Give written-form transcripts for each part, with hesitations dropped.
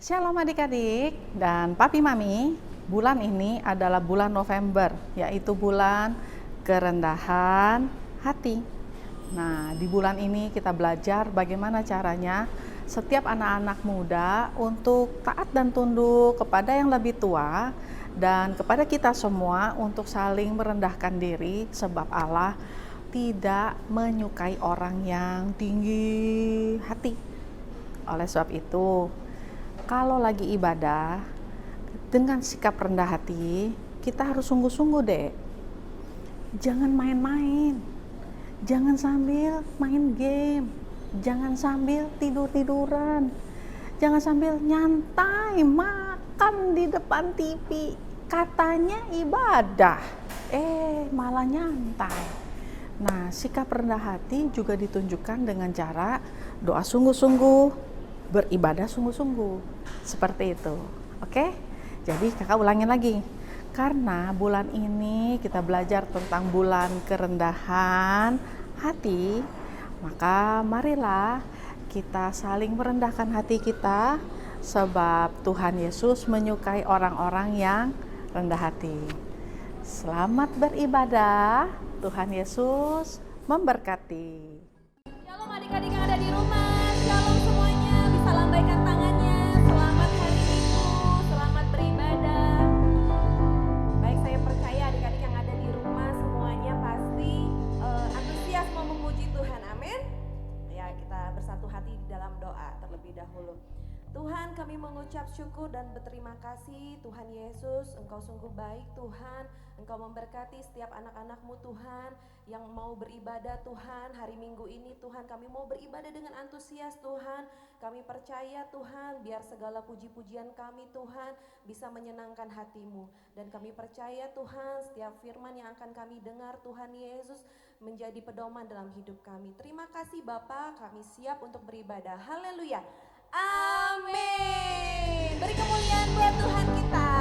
Shalom adik-adik dan papi mami, bulan ini adalah bulan November, yaitu bulan kerendahan hati. Nah, di bulan ini kita belajar bagaimana caranya setiap anak-anak muda untuk taat dan tunduk kepada yang lebih tua dan kepada kita semua untuk saling merendahkan diri sebab Allah tidak menyukai orang yang tinggi hati. Oleh sebab itu, kalau lagi ibadah dengan sikap rendah hati, kita harus sungguh-sungguh deh. Jangan main-main, jangan sambil main game, jangan sambil tidur-tiduran, jangan sambil nyantai makan di depan TV. Katanya ibadah, malah nyantai. Nah, sikap rendah hati juga ditunjukkan dengan cara doa sungguh-sungguh, beribadah sungguh-sungguh, seperti itu. Oke, jadi kakak ulangin lagi, karena bulan ini kita belajar tentang bulan kerendahan hati, maka marilah kita saling merendahkan hati kita, sebab Tuhan Yesus menyukai orang-orang yang rendah hati. Selamat beribadah, Tuhan Yesus memberkati. Shalom adik-adik yang ada di rumah, shalom semuanya, bisa lambaikan tangannya. Selamat hari Minggu, selamat beribadah. Baik, saya percaya adik-adik yang ada di rumah semuanya pasti antusias mau memuji Tuhan, amin. Ya, kita bersatu hati di dalam doa terlebih dahulu. Tuhan, kami mengucap syukur dan berterima kasih Tuhan Yesus, Engkau sungguh baik Tuhan. Engkau memberkati setiap anak-anak-Mu Tuhan yang mau beribadah Tuhan. Hari Minggu ini Tuhan kami mau beribadah dengan antusias Tuhan. Kami percaya Tuhan biar segala puji-pujian kami Tuhan bisa menyenangkan hati-Mu. Dan kami percaya Tuhan setiap firman yang akan kami dengar Tuhan Yesus menjadi pedoman dalam hidup kami. Terima kasih Bapa, kami siap untuk beribadah. Haleluya. Amin. Beri kemuliaan buat Tuhan kita.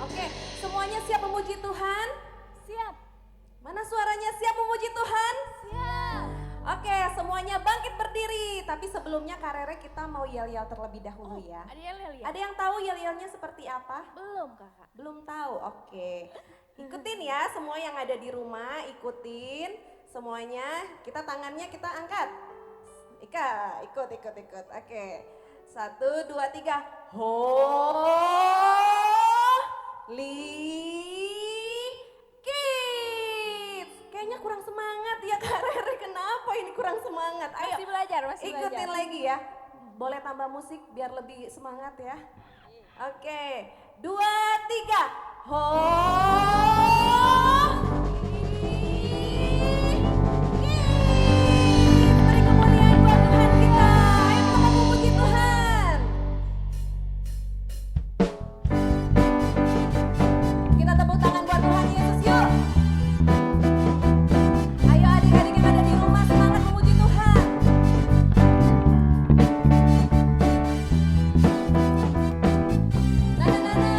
Oke, semuanya siap memuji Tuhan? Siap. Mana suaranya siap memuji Tuhan? Siap. Oke, semuanya bangkit berdiri. Tapi sebelumnya Kak Rere kita mau yel-yel terlebih dahulu ya. Ada yel-yel ya? Ada yang tahu yel-yelnya seperti apa? Belum kakak. Belum tahu, oke. Ikutin ya semua yang ada di rumah, ikutin semuanya. Kita tangannya kita angkat. Ika, ikut. Oke. 1, 2, 3. Kids. Kayaknya kurang semangat ya Kak Rere. Kenapa ini kurang semangat? Ayo. Masih belajar. Ikutin lagi ya. Boleh tambah musik biar lebih semangat ya. Oke. 2, 3. Na na na na.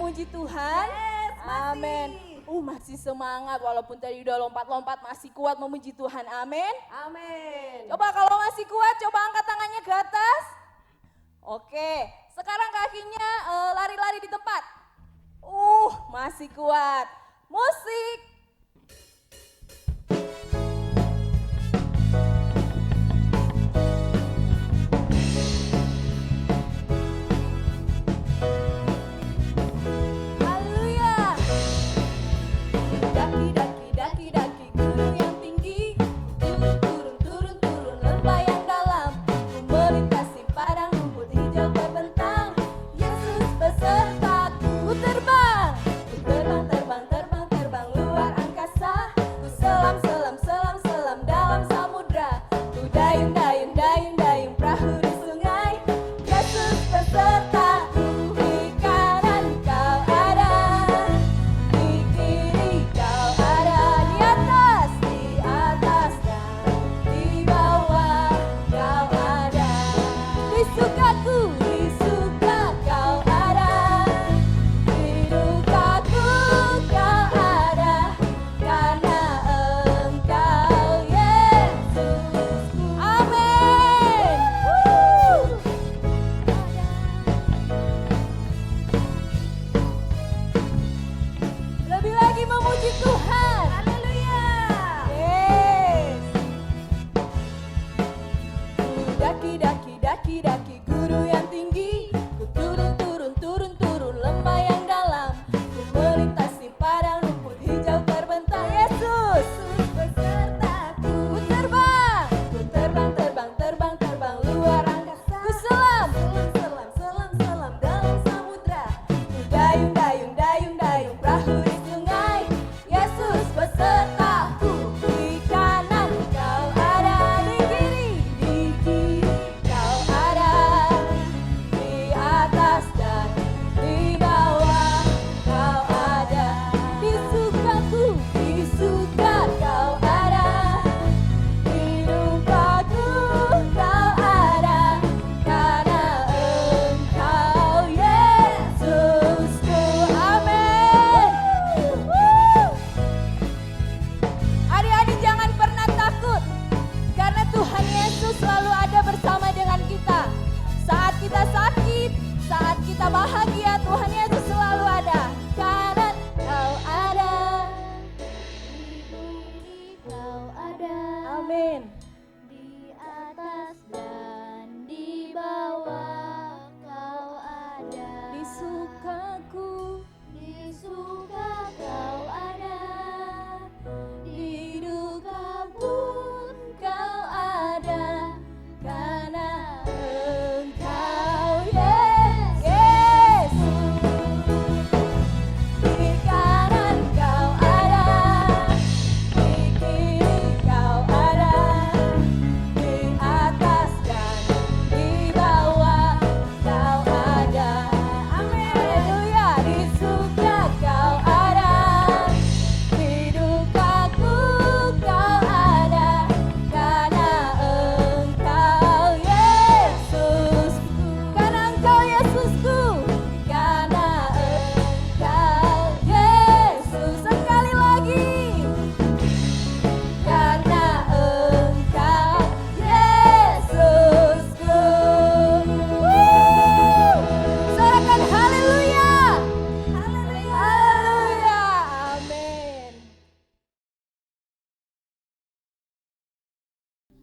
memuji Tuhan? Yes, masih. Amin. Masih semangat walaupun tadi udah lompat-lompat, masih kuat memuji Tuhan. Amin. Amin. Coba kalau masih kuat, coba angkat tangannya ke atas. Oke, sekarang kakinya lari-lari di tempat. Masih kuat. Musik.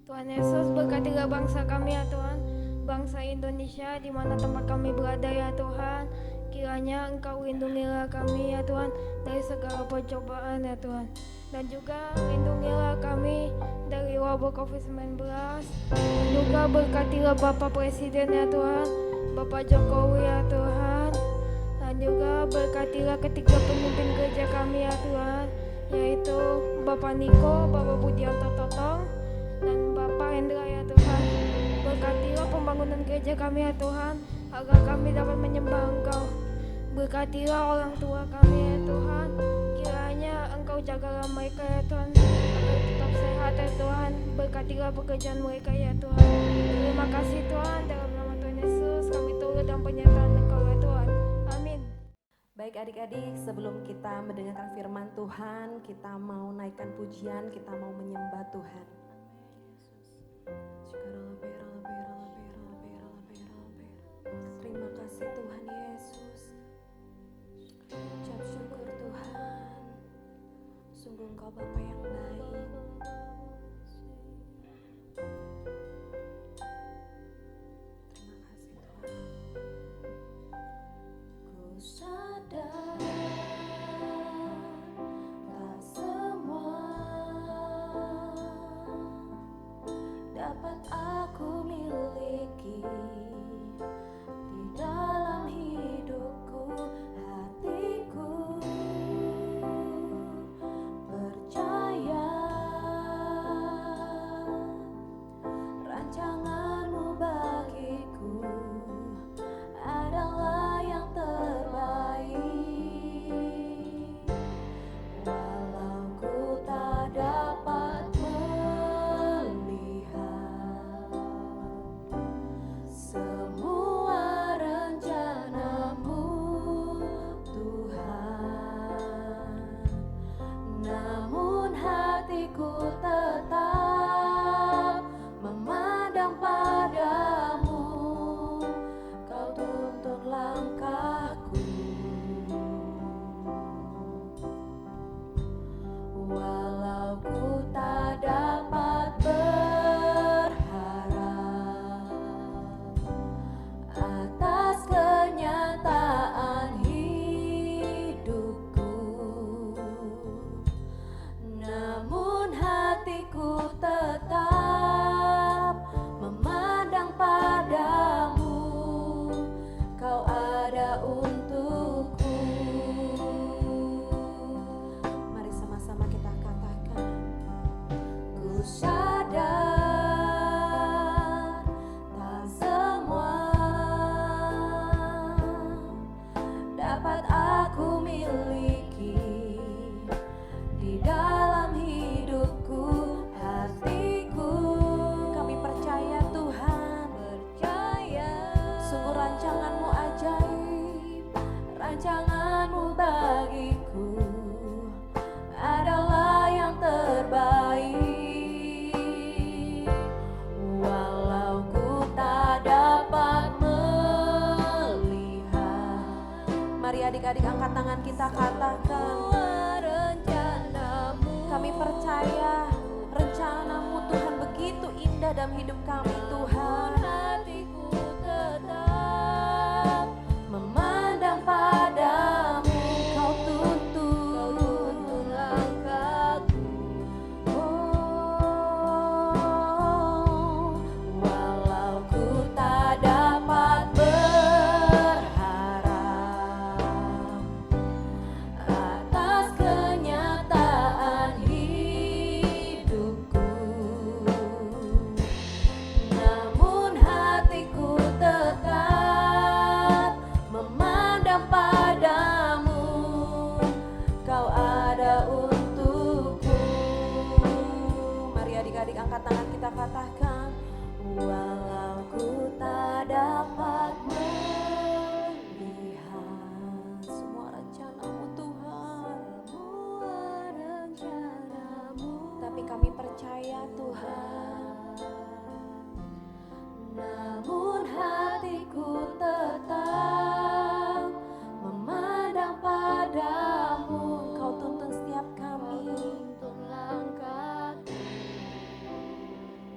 Tuhan Yesus, berkatilah bangsa kami ya Tuhan, bangsa Indonesia di mana tempat kami berada ya Tuhan. Kiranya Engkau lindungilah kami ya Tuhan dari segala percobaan ya Tuhan. Dan juga lindungilah kami dari wabah COVID-19. Dan juga berkatilah Bapak Presiden ya Tuhan, Bapak Jokowi ya Tuhan. Dan juga berkatilah ketiga pemimpin gereja kami ya Tuhan, yaitu Bapak Niko, Bapak Budianto Totong, dan Bapak Hendra ya Tuhan. Berkatilah pembangunan gereja kami ya Tuhan, agar kami dapat menyembah Engkau. Berkatilah orang tua kami ya Tuhan, kiranya Engkau jagalah mereka ya Tuhan, agar tetap sehat ya Tuhan. Berkatilah pekerjaan mereka ya Tuhan. Terima kasih Tuhan, dalam nama Tuhan Yesus kami turut dalam pernyataan Engkau ya Tuhan. Amin. Baik adik-adik, sebelum kita mendengarkan firman Tuhan, kita mau naikkan pujian, kita mau menyembah Tuhan. Terima kasih Tuhan Yesus. Ucap syukur Tuhan. Sungguh Engkau Bapa yang baik. Terima kasih Tuhan. Ku sadar tak semua dapat aku miliki di dalam hidupku, hatiku percaya rancanganmu bagiku adalah yang terbaik. Walau ku tak dapat melihat semua rencanamu Tuhan, namun hatiku tetap memandang padamu. Kau tuntun langkahku, walau ku tak dapat berharap atas kenyataan hidupku, namun hatiku tetap memandang padamu. Kau ada untukku. Mari sama-sama kita katakan, ku sadar tak semua dapat aku miliki di dalam hidupku, hatiku. Kami percaya Tuhan, percaya sungguh rancanganmu ajaib, rancanganmu bagiku adalah yang terbaik. Walau ku tak dapat melihat, mari adik-adik angkat tangan kita katakan, kami percaya rencanamu Tuhan begitu indah dalam hidup kami Tuhan. Hatiku tetap memandang padamu. Kau tuntun langkahku. Oh, walau ku tak dapat berharap atas kenyataan hidupku, namun hatiku tetap memandang padamu. Kau ada untukku. Mari adik-adik angkat tangan kita katakan, walau ku tak dapat melihat semua rencanamu Tuhan, tapi kami percaya Tuhan, namun hatiku tetap memandang padamu. Kau tuntun setiap kami,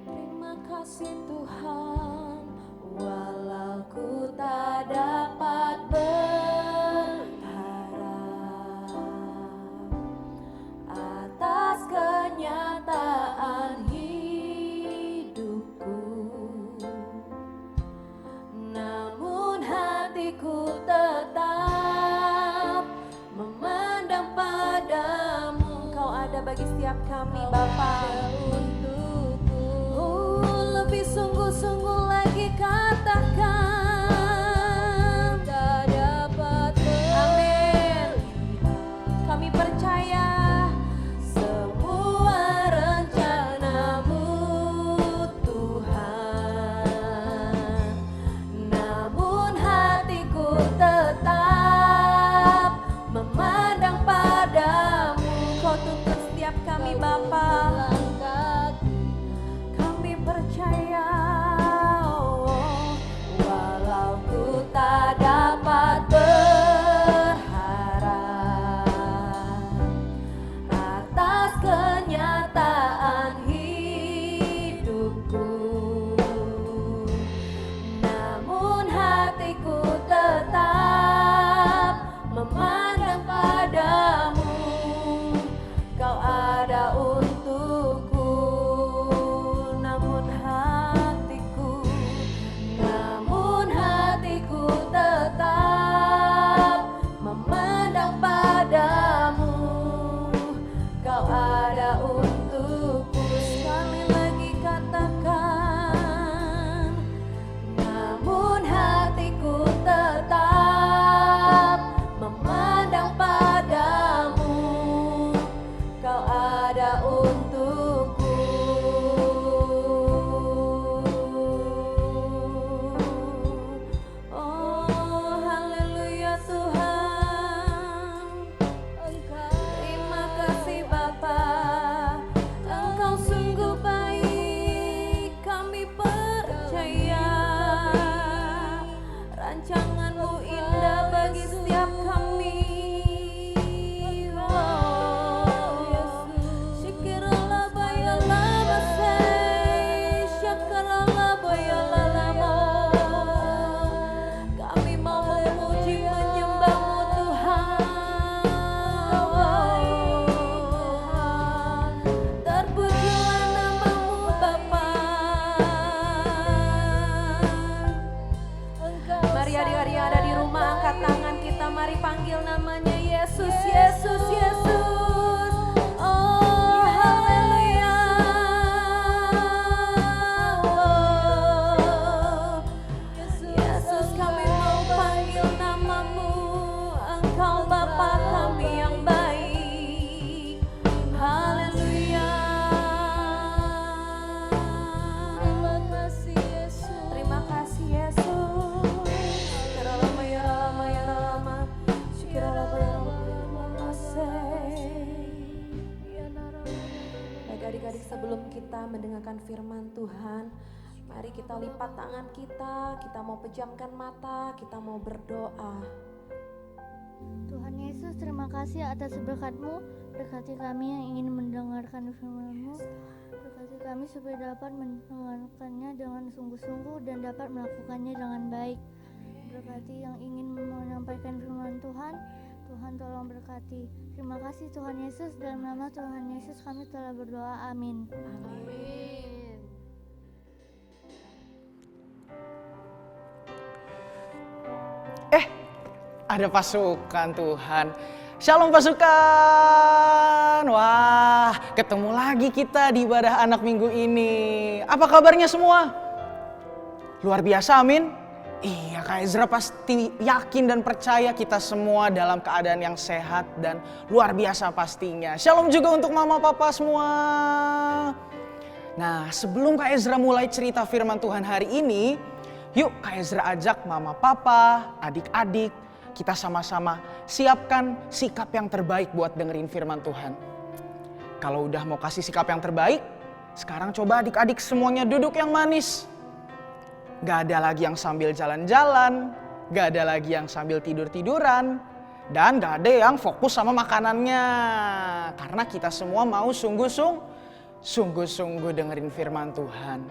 terima kasih Tuhan. Walau ku tak dapat berharap atas kenyataan hidupku, namun hatiku tetap memandang padamu. Kau ada bagi setiap kami Bapa. Lebih sungguh-sungguh lagi katakan, tak dapat amin. Kami percaya semua rencanamu Tuhan, namun hatiku tetap rancangan-Mu indah bagi setiap kami. Syikirallah bayalah basai, syakarallah bayalah lamo. Kami mau memuji menyembah-Mu Tuhan. Terpujilah nama-Mu Bapa. Mari adik-adik yang ada di rumah angkat tangan kita, mari panggil namanya Yesus, Yesus, Yesus. Oh haleluya. Yesus, kami mau panggil nama-Mu, Engkau Bapa kami yang baik. Haleluya. Terima kasih Yesus. Terima kasih Yesus. Syikirallah ya Rama ya Rama. Syikirallah ya Rama ya Rama. Baik adik-adik, sebelum kita mendengarkan firman Tuhan, mari kita lipat tangan kita mau pejamkan mata, kita mau berdoa. Tuhan Yesus, terima kasih atas berkat-Mu. Berkati kami yang ingin mendengarkan firman-Mu. Berkati kami supaya dapat mendengarkannya dengan sungguh-sungguh dan dapat melakukannya dengan baik. Berkati yang ingin menyampaikan firman Tuhan, Tuhan tolong berkati. Terima kasih Tuhan Yesus, dalam nama Tuhan Yesus kami telah berdoa, amin. Amin. Ada pasukan Tuhan. Shalom pasukan. Wah, ketemu lagi kita di ibadah anak minggu ini. Apa kabarnya semua? Luar biasa, amin. Iya, Kak Ezra pasti yakin dan percaya kita semua dalam keadaan yang sehat dan luar biasa pastinya. Shalom juga untuk mama papa semua. Nah, sebelum Kak Ezra mulai cerita firman Tuhan hari ini, yuk Kak Ezra ajak mama papa, adik-adik, kita sama-sama siapkan sikap yang terbaik buat dengerin firman Tuhan. Kalau udah mau kasih sikap yang terbaik, sekarang coba adik-adik semuanya duduk yang manis. Gak ada lagi yang sambil jalan-jalan, gak ada lagi yang sambil tidur-tiduran, dan gak ada yang fokus sama makanannya. Karena kita semua mau sungguh-sungguh dengerin firman Tuhan.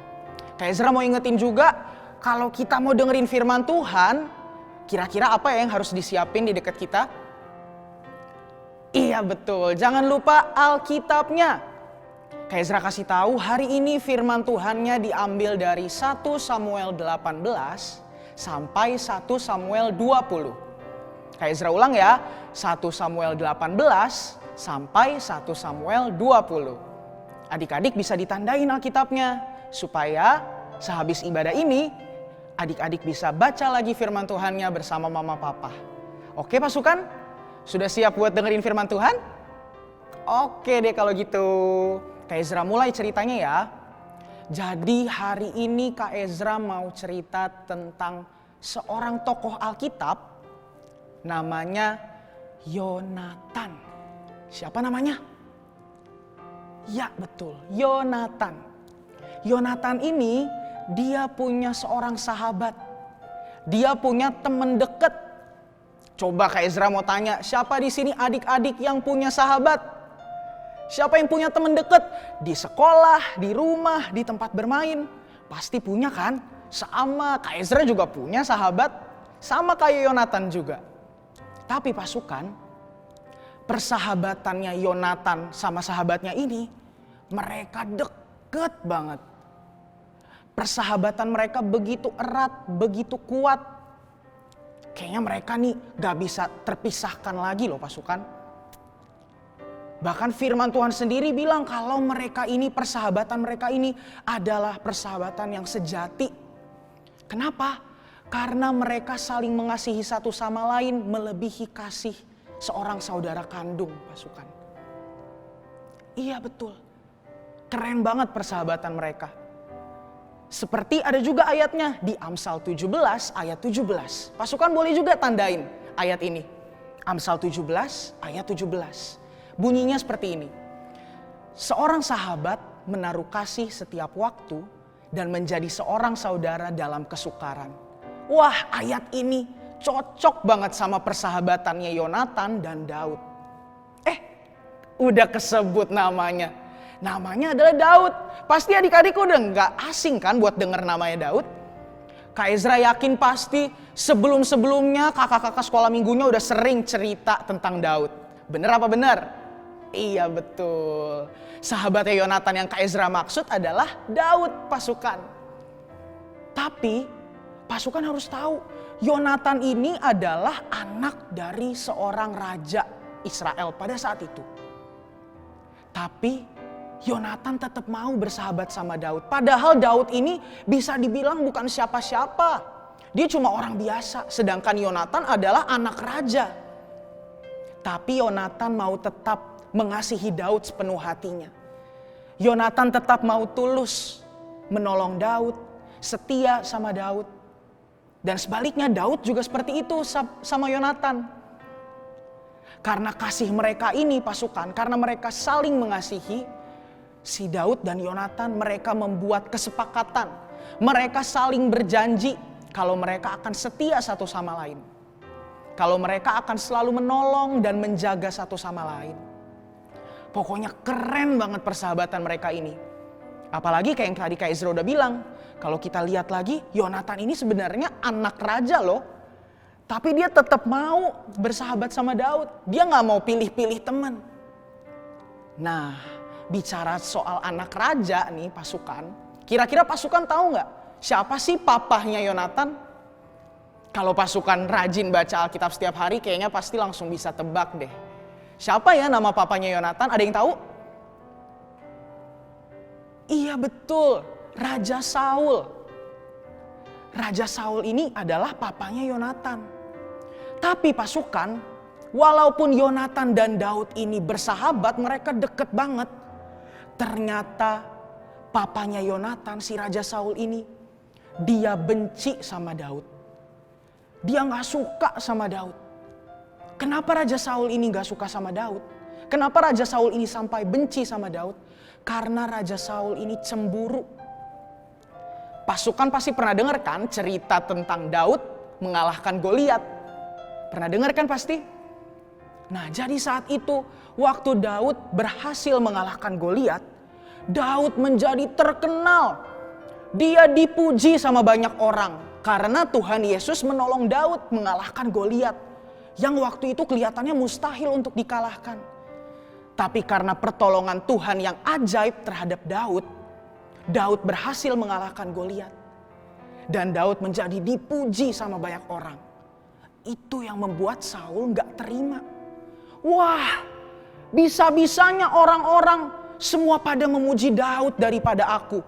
Kak Ezra mau ingetin juga, kalau kita mau dengerin firman Tuhan, kira-kira apa yang harus disiapin di dekat kita? Iya betul, jangan lupa Alkitabnya. Kak Ezra kasih tahu hari ini firman Tuhannya diambil dari 1 Samuel 18 sampai 1 Samuel 20. Kak Ezra ulang ya, 1 Samuel 18 sampai 1 Samuel 20. Adik-adik bisa ditandain Alkitabnya supaya sehabis ibadah ini adik-adik bisa baca lagi firman Tuhannya bersama mama papa. Oke pasukan? Sudah siap buat dengerin firman Tuhan? Oke deh kalau gitu. Kak Ezra mulai ceritanya ya. Jadi hari ini Kak Ezra mau cerita tentang seorang tokoh Alkitab namanya Yonatan. Siapa namanya? Ya betul, Yonatan. Yonatan ini dia punya seorang sahabat. Dia punya teman dekat. Coba Kak Ezra mau tanya, siapa di sini adik-adik yang punya sahabat? Siapa yang punya teman dekat? Di sekolah, di rumah, di tempat bermain. Pasti punya kan? Sama Kak Ezra juga punya sahabat. Sama kayak Yonatan juga. Tapi pasukan, persahabatannya Yonatan sama sahabatnya ini, mereka deket banget. Persahabatan mereka begitu erat, begitu kuat. Kayaknya mereka nih gak bisa terpisahkan lagi loh pasukan. Bahkan firman Tuhan sendiri bilang kalau mereka ini, persahabatan mereka ini adalah persahabatan yang sejati. Kenapa? Karena mereka saling mengasihi satu sama lain melebihi kasih seorang saudara kandung pasukan. Iya betul, keren banget persahabatan mereka. Seperti ada juga ayatnya di Amsal 17 ayat 17. Pasukan boleh juga tandain ayat ini. Amsal 17 ayat 17. Bunyinya seperti ini. Seorang sahabat menaruh kasih setiap waktu dan menjadi seorang saudara dalam kesukaran. Wah, ayat ini cocok banget sama persahabatannya Yonatan dan Daud. Udah kesebut namanya. Namanya adalah Daud. Pasti adik-adik udah nggak asing kan buat denger namanya Daud? Kak Ezra yakin pasti sebelum-sebelumnya kakak-kakak sekolah minggunya udah sering cerita tentang Daud. Bener apa bener? Iya betul. Sahabatnya Yonatan yang Kak Ezra maksud adalah Daud pasukan. Tapi pasukan harus tahu, Yonatan ini adalah anak dari seorang raja Israel pada saat itu. Tapi Yonatan tetap mau bersahabat sama Daud. Padahal Daud ini bisa dibilang bukan siapa-siapa. Dia cuma orang biasa. Sedangkan Yonatan adalah anak raja. Tapi Yonatan mau tetap mengasihi Daud sepenuh hatinya. Yonatan tetap mau tulus menolong Daud, setia sama Daud. Dan sebaliknya Daud juga seperti itu sama Yonatan. Karena kasih mereka ini pasukan, karena mereka saling mengasihi, si Daud dan Yonatan mereka membuat kesepakatan. Mereka saling berjanji kalau mereka akan setia satu sama lain. Kalau mereka akan selalu menolong dan menjaga satu sama lain. Pokoknya keren banget persahabatan mereka ini. Apalagi kayak yang tadi Kak Ezra udah bilang, kalau kita lihat lagi, Yonatan ini sebenarnya anak raja loh. Tapi dia tetap mau bersahabat sama Daud. Dia gak mau pilih-pilih teman. Nah, bicara soal anak raja nih pasukan. Kira-kira pasukan tahu gak siapa sih papahnya Yonatan? Kalau pasukan rajin baca Alkitab setiap hari kayaknya pasti langsung bisa tebak deh. Siapa ya nama papanya Yonatan? Ada yang tahu? Iya betul, Raja Saul. Raja Saul ini adalah papanya Yonatan. Tapi pasukan, walaupun Yonatan dan Daud ini bersahabat, mereka deket banget. Ternyata papanya Yonatan, si Raja Saul ini, dia benci sama Daud. Dia gak suka sama Daud. Kenapa Raja Saul ini gak suka sama Daud? Kenapa Raja Saul ini sampai benci sama Daud? Karena Raja Saul ini cemburu. Pasukan pasti pernah dengar kan cerita tentang Daud mengalahkan Goliat. Pernah dengar kan pasti? Nah, jadi saat itu waktu Daud berhasil mengalahkan Goliat, Daud menjadi terkenal. Dia dipuji sama banyak orang karena Tuhan Yesus menolong Daud mengalahkan Goliat yang waktu itu kelihatannya mustahil untuk dikalahkan. Tapi karena pertolongan Tuhan yang ajaib terhadap Daud, Daud berhasil mengalahkan Goliat. Dan Daud menjadi dipuji sama banyak orang. Itu yang membuat Saul gak terima. Wah, bisa-bisanya orang-orang semua pada memuji Daud daripada aku.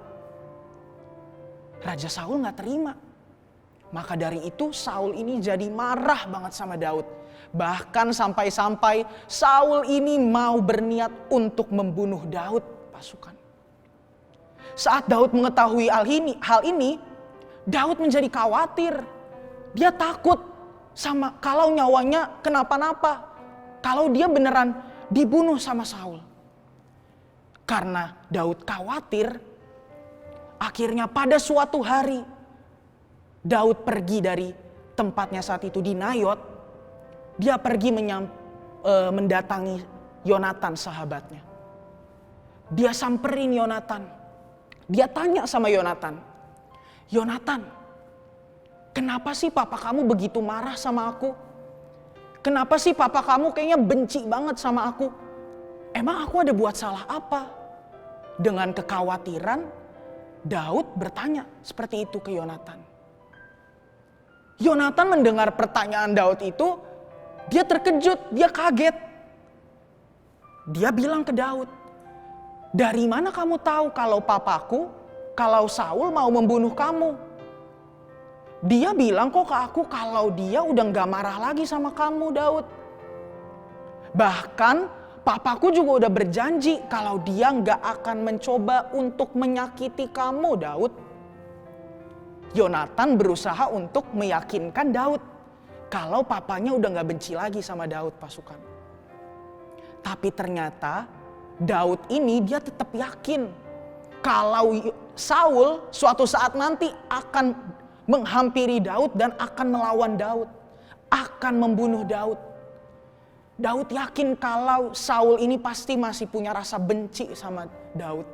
Raja Saul gak terima. Maka dari itu Saul ini jadi marah banget sama Daud. Bahkan sampai-sampai Saul ini mau berniat untuk membunuh Daud, pasukan. Saat Daud mengetahui hal ini, Daud menjadi khawatir. Dia takut sama kalau nyawanya kenapa-napa. Kalau dia beneran dibunuh sama Saul. Karena Daud khawatir, akhirnya pada suatu hari Daud pergi dari tempatnya saat itu di Nayot. Dia pergi mendatangi Yonatan sahabatnya. Dia samperin Yonatan. Dia tanya sama Yonatan, Yonatan, kenapa sih papa kamu begitu marah sama aku? Kenapa sih papa kamu kayaknya benci banget sama aku? Emang aku ada buat salah apa? Dengan kekhawatiran, Daud bertanya seperti itu ke Yonatan. Yonatan mendengar pertanyaan Daud itu, dia terkejut, dia kaget. Dia bilang ke Daud, dari mana kamu tahu kalau papaku, kalau Saul mau membunuh kamu? Dia bilang kok ke aku kalau dia udah gak marah lagi sama kamu, Daud. Bahkan papaku juga udah berjanji kalau dia gak akan mencoba untuk menyakiti kamu, Daud. Yonatan berusaha untuk meyakinkan Daud kalau papanya udah gak benci lagi sama Daud, pasukan. Tapi ternyata Daud ini dia tetap yakin kalau Saul suatu saat nanti akan menghampiri Daud dan akan melawan Daud, akan membunuh Daud. Daud yakin kalau Saul ini pasti masih punya rasa benci sama Daud.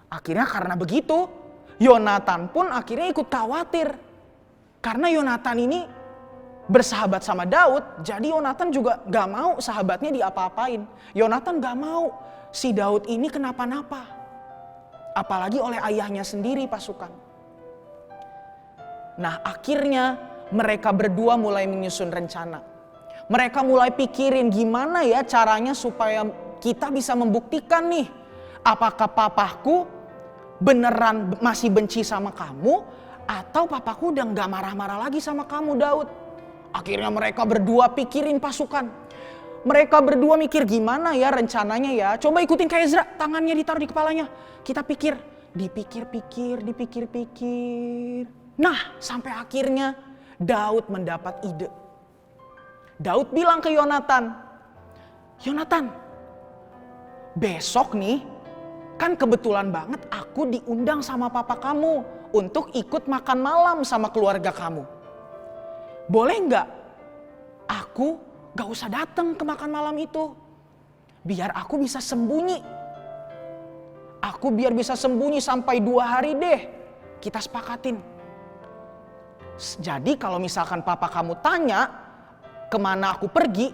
Akhirnya karena begitu, Yonatan pun akhirnya ikut khawatir. Karena Yonatan ini bersahabat sama Daud, jadi Yonatan juga gak mau sahabatnya diapa-apain. Yonatan gak mau si Daud ini kenapa-napa. Apalagi oleh ayahnya sendiri, pasukan. Nah, akhirnya mereka berdua mulai menyusun rencana. Mereka mulai pikirin gimana ya caranya supaya kita bisa membuktikan nih, apakah papaku beneran masih benci sama kamu, atau papaku udah gak marah-marah lagi sama kamu, Daud. Akhirnya mereka berdua pikirin, pasukan. Mereka berdua mikir gimana ya rencananya ya. Coba ikutin kayak Ezra, tangannya ditaruh di kepalanya. Kita pikir, dipikir-pikir. Nah, sampai akhirnya Daud mendapat ide. Daud bilang ke Yonatan, Yonatan, besok nih, kan kebetulan banget aku diundang sama papa kamu untuk ikut makan malam sama keluarga kamu. Boleh nggak aku gak usah datang ke makan malam itu? Biar aku bisa sembunyi. Aku biar bisa sembunyi sampai 2 hari deh. Kita sepakatin. Jadi kalau misalkan papa kamu tanya kemana aku pergi,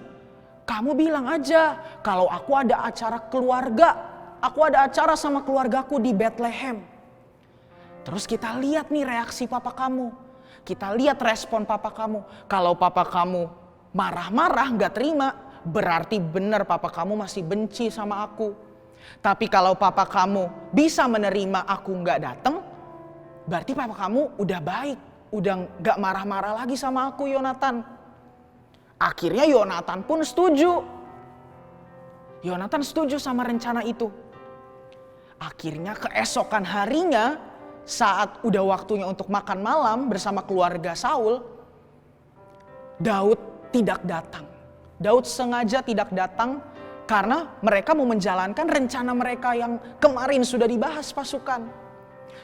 kamu bilang aja kalau aku ada acara keluarga. Aku ada acara sama keluargaku di Bethlehem. Terus kita lihat nih reaksi papa kamu. Kita lihat respon papa kamu. Kalau papa kamu marah-marah gak terima, berarti benar papa kamu masih benci sama aku. Tapi kalau papa kamu bisa menerima aku gak datang, berarti papa kamu udah baik. Udah gak marah-marah lagi sama aku, Yonatan. Akhirnya Yonatan pun setuju. Yonatan setuju sama rencana itu. Akhirnya keesokan harinya, saat udah waktunya untuk makan malam bersama keluarga Saul, Daud tidak datang. Daud sengaja tidak datang karena mereka mau menjalankan rencana mereka yang kemarin sudah dibahas, pasukan.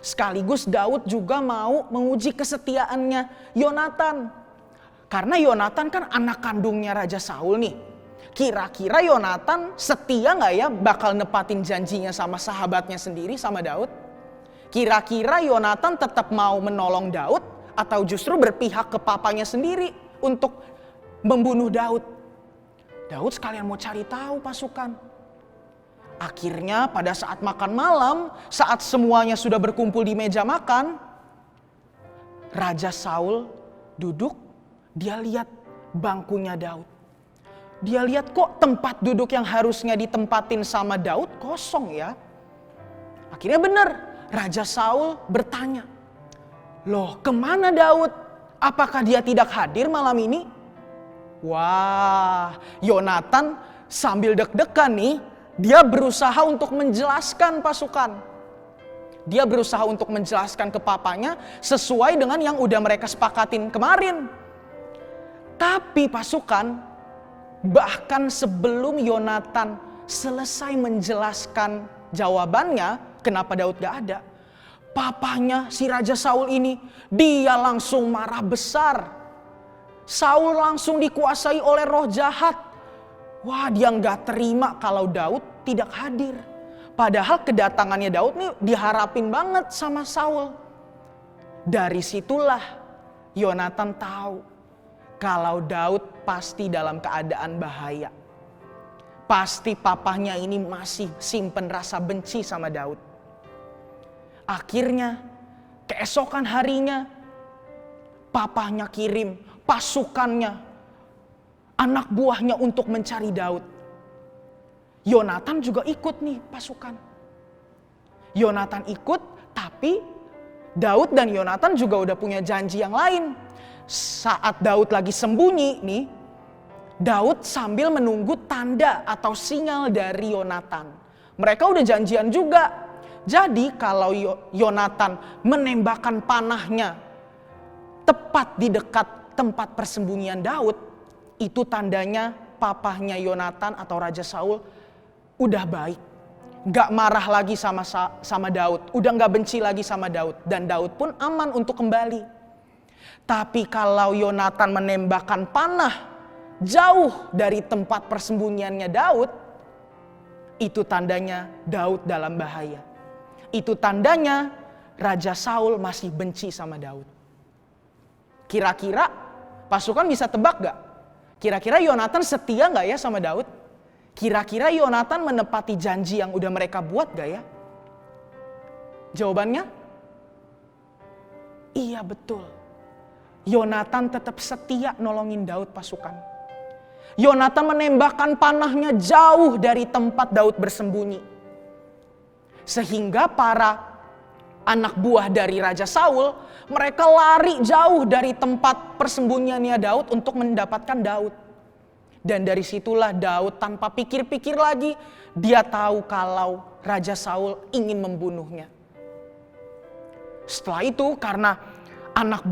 Sekaligus Daud juga mau menguji kesetiaannya Yonatan. Karena Yonatan kan anak kandungnya Raja Saul nih. Kira-kira Yonatan setia gak ya bakal nepatin janjinya sama sahabatnya sendiri, sama Daud? Kira-kira Yonatan tetap mau menolong Daud atau justru berpihak ke papanya sendiri untuk membunuh Daud? Daud sekalian mau cari tahu, pasukan. Akhirnya pada saat makan malam, saat semuanya sudah berkumpul di meja makan, Raja Saul duduk, dia lihat bangkunya Daud. Dia lihat kok tempat duduk yang harusnya ditempatin sama Daud kosong ya. Akhirnya benar, Raja Saul bertanya, loh kemana Daud? Apakah dia tidak hadir malam ini? Wah, Yonatan sambil deg-degan nih, dia berusaha untuk menjelaskan, pasukan. Dia berusaha untuk menjelaskan ke papanya sesuai dengan yang udah mereka sepakatin kemarin. Tapi pasukan, bahkan sebelum Yonatan selesai menjelaskan jawabannya, kenapa Daud gak ada, papanya si Raja Saul ini, dia langsung marah besar. Saul langsung dikuasai oleh roh jahat. Wah, dia gak terima kalau Daud tidak hadir. Padahal kedatangannya Daud nih diharapin banget sama Saul. Dari situlah Yonatan tahu kalau Daud pasti dalam keadaan bahaya. Pasti papahnya ini masih simpen rasa benci sama Daud. Akhirnya keesokan harinya papahnya kirim pasukannya, anak buahnya untuk mencari Daud. Yonatan juga ikut nih pasukan. Yonatan ikut, tapi Daud dan Yonatan juga udah punya janji yang lain. Saat Daud lagi sembunyi nih, Daud sambil menunggu tanda atau sinyal dari Yonatan. Mereka udah janjian juga. Jadi kalau Yonatan menembakkan panahnya tepat di dekat tempat persembunyian Daud, itu tandanya papahnya Yonatan atau Raja Saul udah baik. gak marah lagi sama Daud, udah gak benci lagi sama Daud, dan Daud pun aman untuk kembali. Tapi kalau Yonatan menembakkan panah jauh dari tempat persembunyiannya Daud, itu tandanya Daud dalam bahaya. Itu tandanya Raja Saul masih benci sama Daud. Kira-kira pasukan bisa tebak gak? Kira-kira Yonatan setia gak ya sama Daud? Kira-kira Yonatan menepati janji yang udah mereka buat gak ya? Jawabannya, iya betul. Yonatan tetap setia nolongin Daud pasukan. Yonatan menembakkan panahnya jauh dari tempat Daud bersembunyi. Sehingga para anak buah dari Raja Saul, mereka lari jauh dari tempat persembunyiannya Daud untuk mendapatkan Daud. Dan dari situlah Daud tanpa pikir-pikir lagi, dia tahu kalau Raja Saul ingin membunuhnya. Setelah itu, karena anak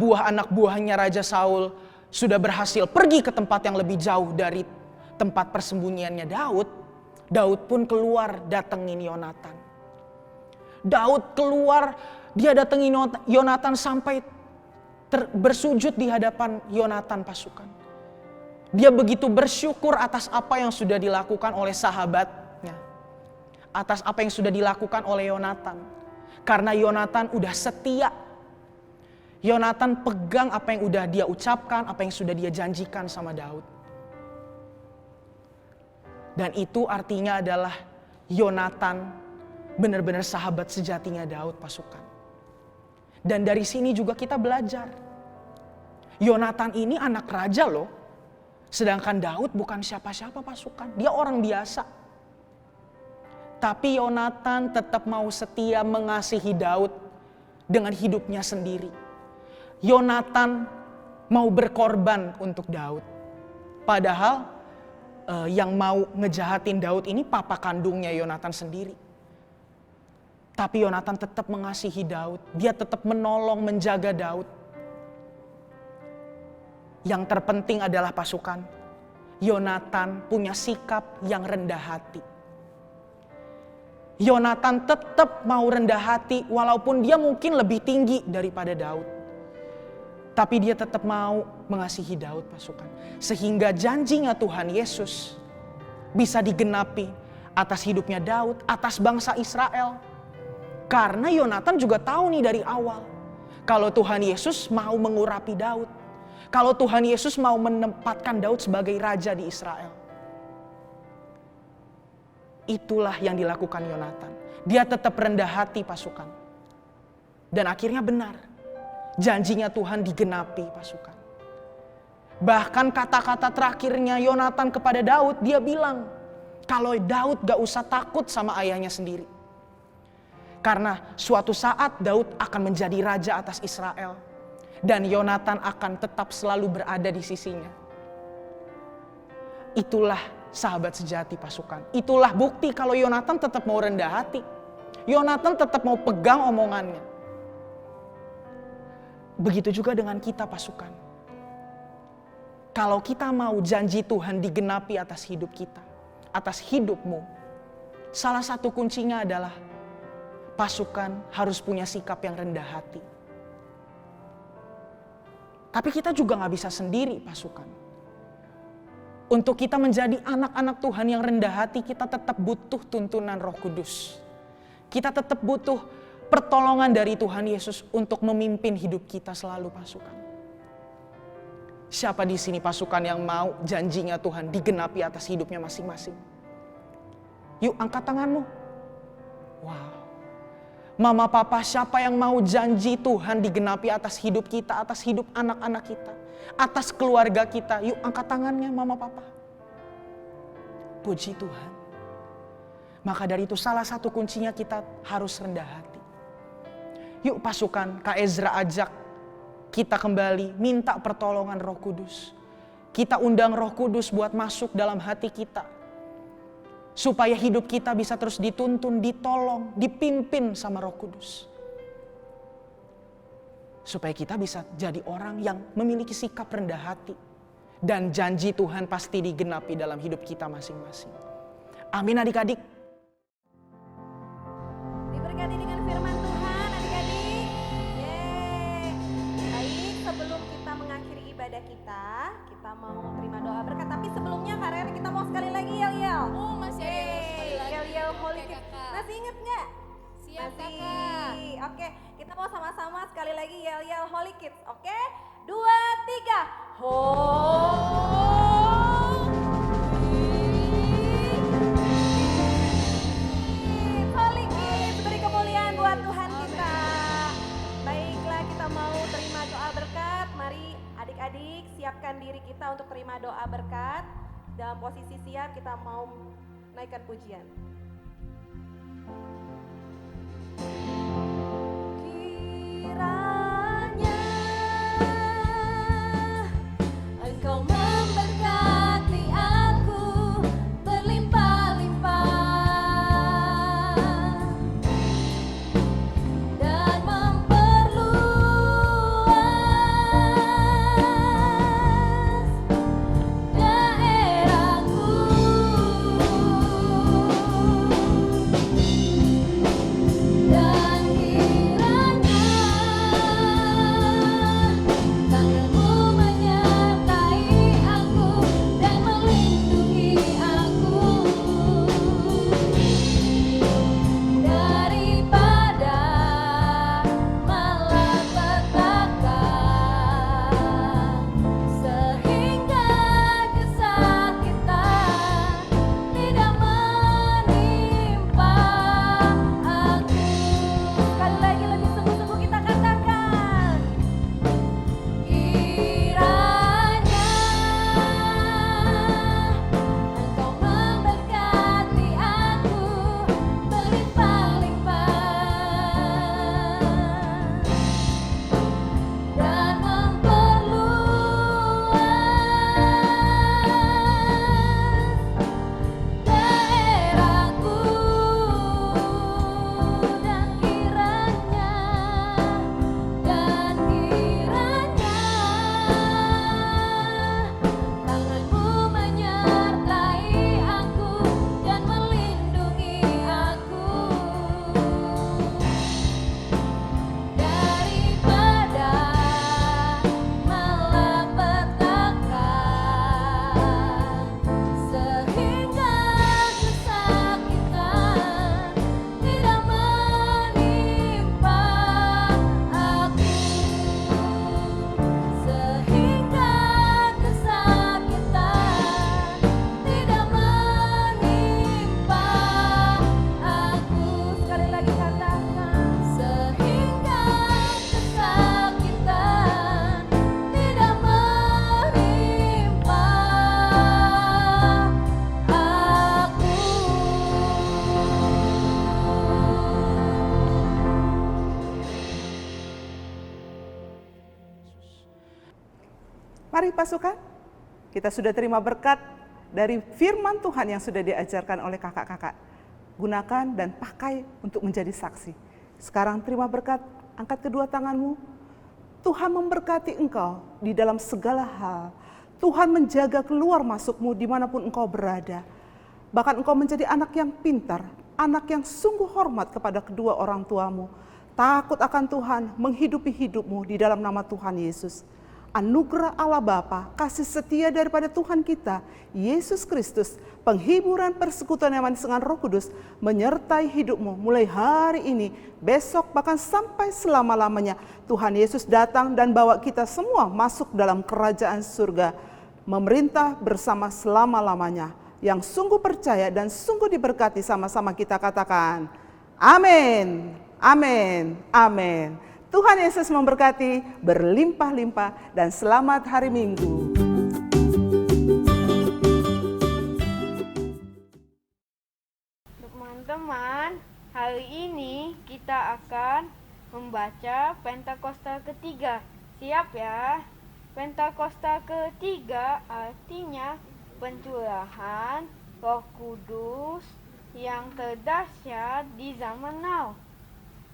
buahnya Raja Saul sudah berhasil pergi ke tempat yang lebih jauh dari tempat persembunyiannya Daud, Daud pun keluar datengin Yonatan. Daud keluar, dia datengin Yonatan sampai bersujud di hadapan Yonatan pasukan. Dia begitu bersyukur atas apa yang sudah dilakukan oleh sahabatnya. Atas apa yang sudah dilakukan oleh Yonatan. Karena Yonatan udah setia. Yonatan pegang apa yang udah dia ucapkan, apa yang sudah dia janjikan sama Daud. Dan itu artinya adalah Yonatan benar-benar sahabat sejatinya Daud pasukan. Dan dari sini juga kita belajar. Yonatan ini anak raja loh. Sedangkan Daud bukan siapa-siapa pasukan. Dia orang biasa. Tapi Yonatan tetap mau setia mengasihi Daud dengan hidupnya sendiri. Yonatan mau berkorban untuk Daud. Padahal yang mau ngejahatin Daud ini papa kandungnya Yonatan sendiri. Tapi Yonatan tetap mengasihi Daud. Dia tetap menolong, menjaga Daud. Yang terpenting adalah pasukan. Yonatan punya sikap yang rendah hati. Yonatan tetap mau rendah hati walaupun dia mungkin lebih tinggi daripada Daud. Tapi dia tetap mau mengasihi Daud pasukan. Sehingga janjinya Tuhan Yesus bisa digenapi atas hidupnya Daud, atas bangsa Israel. Karena Yonatan juga tahu nih dari awal. Kalau Tuhan Yesus mau mengurapi Daud. Kalau Tuhan Yesus mau menempatkan Daud sebagai raja di Israel. Itulah yang dilakukan Yonatan. Dia tetap rendah hati pasukan. Dan akhirnya benar. Janjinya Tuhan digenapi pasukan. Bahkan kata-kata terakhirnya Yonatan kepada Daud, dia bilang, kalau Daud gak usah takut sama ayahnya sendiri. Karena suatu saat Daud akan menjadi raja atas Israel. Dan Yonatan akan tetap selalu berada di sisinya. Itulah sahabat sejati pasukan. Itulah bukti kalau Yonatan tetap mau rendah hati. Yonatan tetap mau pegang omongannya. Begitu juga dengan kita pasukan. Kalau kita mau janji Tuhan digenapi atas hidup kita, atas hidupmu, salah satu kuncinya adalah pasukan harus punya sikap yang rendah hati. Tapi kita juga gak bisa sendiri pasukan. Untuk kita menjadi anak-anak Tuhan yang rendah hati, kita tetap butuh tuntunan Roh Kudus. Kita tetap butuh pertolongan dari Tuhan Yesus untuk memimpin hidup kita selalu pasukan. Siapa di sini pasukan yang mau janjinya Tuhan digenapi atas hidupnya masing-masing? Yuk angkat tanganmu. Wow. Mama papa, siapa yang mau janji Tuhan digenapi atas hidup kita, atas hidup anak-anak kita, atas keluarga kita? Yuk angkat tangannya mama papa. Puji Tuhan. Maka dari itu salah satu kuncinya kita harus rendah hati. Yuk pasukan, Kak Ezra ajak kita kembali minta pertolongan Roh Kudus. Kita undang Roh Kudus buat masuk dalam hati kita. Supaya hidup kita bisa terus dituntun, ditolong, dipimpin sama Roh Kudus. Supaya kita bisa jadi orang yang memiliki sikap rendah hati. Dan janji Tuhan pasti digenapi dalam hidup kita masing-masing. Amin adik-adik. ibadah kita. Kita mau terima doa berkat. Tapi sebelumnya Kak Rere, kita mau sekali lagi yel-yel. Oh, masih ada yang sekali lagi. Yel-yel Oke, Holy Kids. Kakak. Masih inget nggak? Siap, Masih. Kakak. Oke, kita mau sama-sama sekali lagi yel-yel Holy Kids. Oke, 2, 3. Holy Kids, beri kemuliaan buat Tuhan kita. Baiklah, kita mau terima doa berkat. Mari adik-adik siapkan diri kita untuk terima doa berkat. Dalam posisi siap, kita mau naikkan pujian. Kiranya Engkau memberkati aku berlimpah-limpah dan memperluas daerahku. Dan kiranya tanganmu menyertai aku dan melindungi aku daripada malapetaka, sehingga kesakitan tidak menimpa aku. Sekali lagi lebih sungguh-sungguh kita katakan, kiranya Engkau memberkati aku berlimpah-limpah dan memperluas daerahku. Dan kiranya tanganmu menyertai aku dan melindungi aku daripada malapetaka, sehingga kesakitan tidak menimpa aku, sehingga kesakitan tidak menimpa aku. Sekali lagi katakan, sehingga kesakitan tidak menimpa aku. Mari pasukan, kita sudah terima berkat dari firman Tuhan yang sudah diajarkan oleh kakak-kakak. Gunakan dan pakai untuk menjadi saksi. Sekarang terima berkat, angkat kedua tanganmu. Tuhan memberkati engkau di dalam segala hal. Tuhan menjaga keluar masukmu dimanapun engkau berada. Bahkan engkau menjadi anak yang pintar, anak yang sungguh hormat kepada kedua orang tuamu. Takut akan Tuhan, menghidupi hidupmu di dalam nama Tuhan Yesus. Anugerah Allah Bapa, kasih setia daripada Tuhan kita, Yesus Kristus, penghiburan persekutuan yang manis dengan Roh Kudus, menyertai hidupmu mulai hari ini, besok, bahkan sampai selama-lamanya. Tuhan Yesus datang dan bawa kita semua masuk dalam kerajaan surga, memerintah bersama selama-lamanya. Yang sungguh percaya dan sungguh diberkati, sama-sama kita katakan, amin, amin, amin. Tuhan Yesus memberkati berlimpah-limpah dan selamat hari Minggu. Teman-teman, hari ini kita akan membaca Pentakosta ketiga. Siap ya? Pentakosta ketiga artinya pencurahan Roh Kudus yang terdahsyat di zaman now.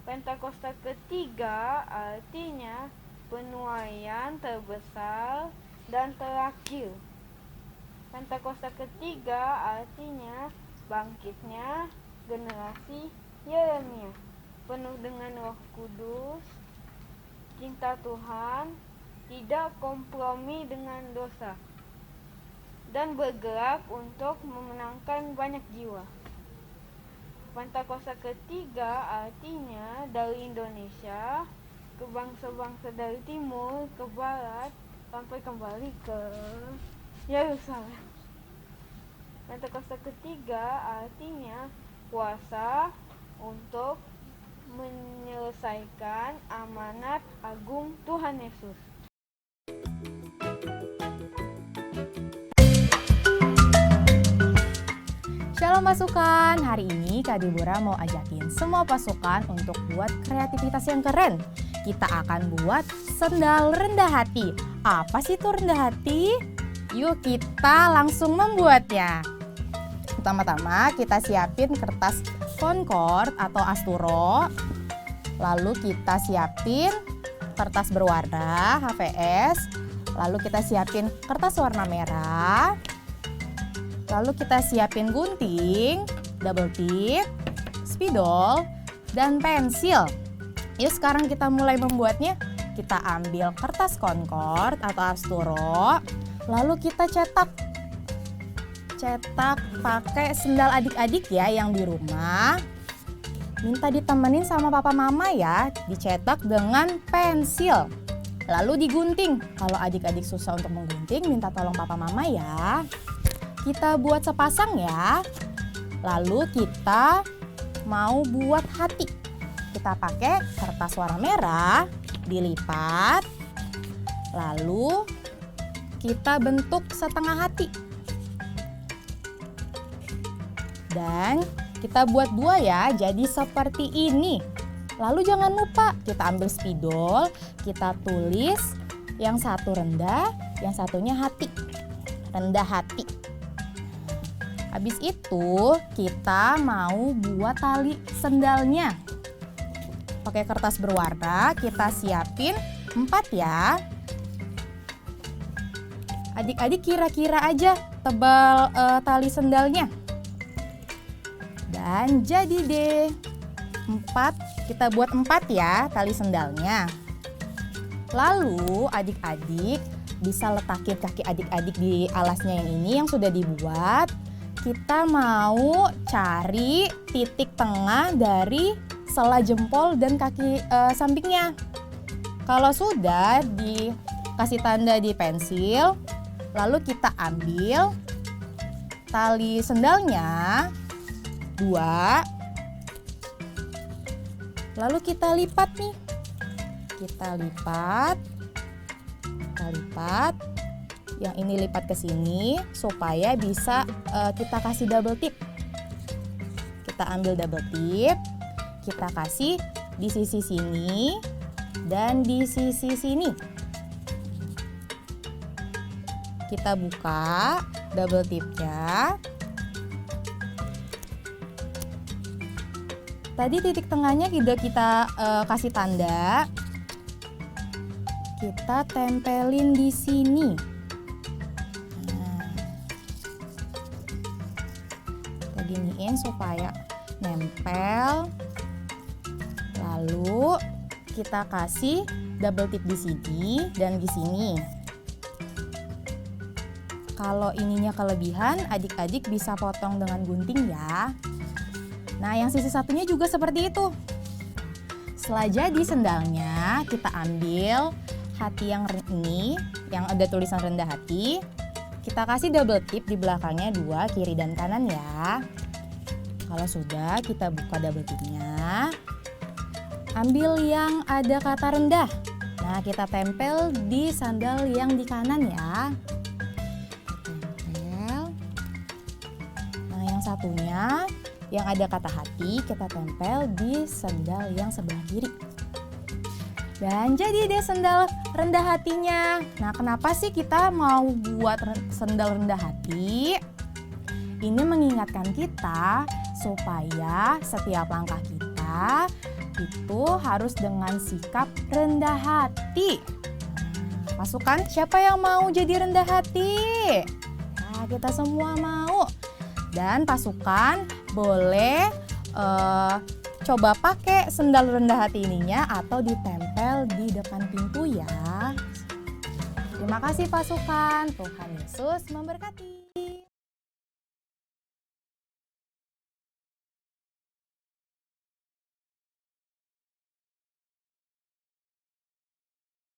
Pentakosta ketiga artinya penuaian terbesar dan terakhir. Pentakosta ketiga artinya bangkitnya generasi Yeremia, penuh dengan Roh Kudus, cinta Tuhan, tidak kompromi dengan dosa, dan bergerak untuk memenangkan banyak jiwa. Pentakosta ketiga artinya dari Indonesia ke bangsa-bangsa dari timur ke barat sampai kembali ke Yerusalem. Pentakosta ketiga artinya kuasa untuk menyelesaikan amanat agung Tuhan Yesus. Shalom pasukan, hari ini Kak Deborah mau ajakin semua pasukan untuk buat kreativitas yang keren. Kita akan buat sendal rendah hati. Apa sih itu rendah hati? Yuk kita langsung membuatnya. Pertama-tama kita siapin kertas Concord atau Asturo. Lalu kita siapin kertas berwarna HVS. Lalu kita siapin kertas warna merah. Lalu kita siapin gunting, double tip, spidol, dan pensil. Yuk sekarang kita mulai membuatnya. Kita ambil kertas Concord atau Asturo, lalu kita cetak pakai sendal adik-adik ya yang di rumah. Minta ditemenin sama papa mama ya, dicetak dengan pensil. Lalu digunting. Kalau adik-adik susah untuk menggunting, minta tolong papa mama ya. Kita buat sepasang ya. Lalu kita mau buat hati. Kita pakai kertas warna merah, dilipat. Lalu kita bentuk setengah hati. Dan kita buat dua ya, jadi seperti ini. Lalu jangan lupa kita ambil spidol, kita tulis yang satu rendah, yang satunya hati. Rendah hati. Habis itu kita mau buat tali sendalnya. Pakai kertas berwarna kita siapin 4 ya. Adik-adik kira-kira aja tebal tali sendalnya. Dan jadi deh 4, kita buat 4 ya tali sendalnya. Lalu adik-adik bisa letakin kaki adik-adik di alasnya yang ini yang sudah dibuat. Kita mau cari titik tengah dari sela jempol dan kaki sampingnya. Kalau sudah dikasih tanda di pensil, lalu kita ambil tali sendalnya 2, lalu kita lipat nih. Kita lipat. Yang ini lipat ke sini supaya bisa kita kasih double tip. Kita ambil double tip, kita kasih di sisi sini dan di sisi sini. Kita buka double tipnya. Tadi titik tengahnya sudah kita kasih tanda. Kita tempelin di sini. Giniin supaya nempel. Lalu kita kasih double tip di sini dan di sini. Kalau ininya kelebihan, adik-adik bisa potong dengan gunting ya. Nah, yang sisi satunya juga seperti itu. Setelah jadi sendalnya, kita ambil hati yang ini, yang ada tulisan rendah hati. Kita kasih double tip di belakangnya 2, kiri dan kanan ya. Kalau sudah, kita buka double tipnya. Ambil yang ada kata rendah. Nah, kita tempel di sandal yang di kanan ya. Tempel. Nah, yang satunya yang ada kata hati, kita tempel di sandal yang sebelah kiri. Dan jadi deh sendal rendah hatinya. Nah, kenapa sih kita mau buat sendal rendah hati? Ini mengingatkan kita supaya setiap langkah kita itu harus dengan sikap rendah hati. Pasukan, siapa yang mau jadi rendah hati? Nah, kita semua mau. Dan pasukan boleh coba pakai sendal rendah hati ininya atau ditempel di depan pintu ya. Terima kasih pasukan, Tuhan Yesus memberkati.